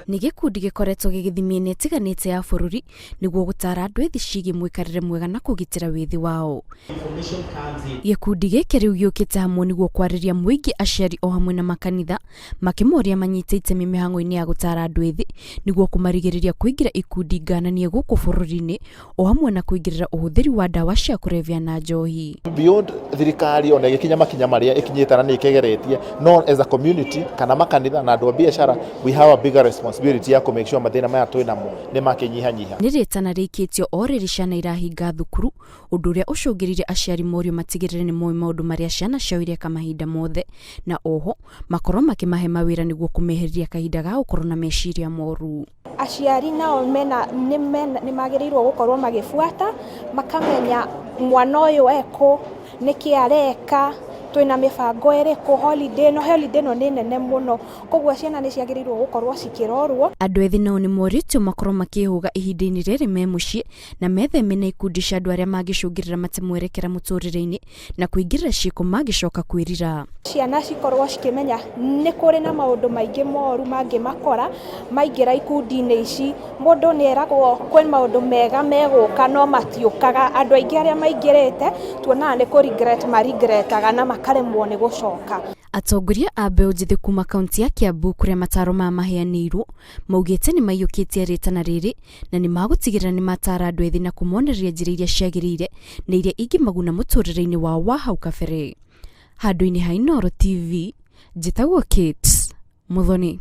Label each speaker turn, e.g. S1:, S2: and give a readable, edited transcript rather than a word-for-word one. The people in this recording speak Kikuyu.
S1: Nĩ gĩkundi gĩkoretwo gĩgĩthimia itiganite ya bururi niguo gũtara andũ ethĩ ciĩgiĩ mũikarĩre mwega na kũgitĩra wĩthĩ wao. Gĩkundi gĩkĩ rĩu gĩukite hamwe niguo kwarĩria mũingĩ, aciari o hamwe na makanitha, makĩmoria manyite itemi mĩhang'o-inĩ ya gũtara andũ ethĩ niguo kũmarigĩrĩria kũingĩra ikundi ngananie gũkũ bũrũri-inĩ, o hamwe na kũingĩrĩra ũhũthĩri wa ndawa cia kũrebia na njohi.
S2: Beyond thirikari ona ĩgĩkinya makinya marĩa ĩkinyĩte na nĩ ĩkĩgeretie, no as a community kana makanitha na andũ a biacara, we have a bigger responsibility ya make sure mathina maya twĩ namo nĩ makĩnyihanyiha. Nĩ rĩtana rĩikĩtio o rĩrĩ ciana irahinga thukuru, ũndũ ũrĩa ũcũngĩrĩire aciari morio matigĩrĩre nĩ moĩ maũndũ marĩa ciana ciao ireka mahinda mothe, na oho makorwo makĩmahe mawĩra niguo kũmehereria kahinda ga gũkorwo na meciria moru.
S3: Aciari nao nĩ magĩrĩirwo gũkorwo magĩbuata, makamenya mwana ũyũ eko nĩkĩ areka, twĩna mĩbango ĩrĩkũ, holiday no nĩ nene mũno, koguo ciana nĩ ciagĩrĩirwo gũkorwo cikĩrorwo. Andũ ethĩ nao nĩ moritũ makorwo makĩhũga ihinda-inĩ rĩrĩ me mũciĩ na metheme na ikundi cia andũ arĩa mangĩcũngĩrĩra matemwerekera mũtũrĩre-inĩ na kũingĩrĩra ciĩko mangĩcoka kwĩrira. Ciana cikorwo cikĩmenya nĩ kũrĩ na maũndũ maingĩ moru mangĩmakora maingĩra ikundi-inĩ ici. Mũndũ nĩ eragwo kwĩ maũndũ mega megũka no matiũkaga. Andũ aingĩ arĩa maingĩrĩte tuonaga nĩ kũregretaga na makaremwo nĩ gũcoka. Atongoria a mbeũ njĩthĩ kuma kaunti ya Kiambu kũrĩa mataro maheanĩirwo maugĩte nĩ maiyũkĩtie rĩtana rĩrĩ na nĩ magũtigĩrĩra nĩ matara andũ ethĩ na kũmonereria njĩra iria ciagĩrĩire na iria ingĩmaguna mũtũrĩre-inĩ wao wa hau kabere. Handũ-inĩ ha Inooro TV, njĩtagwo Kate Muthoni.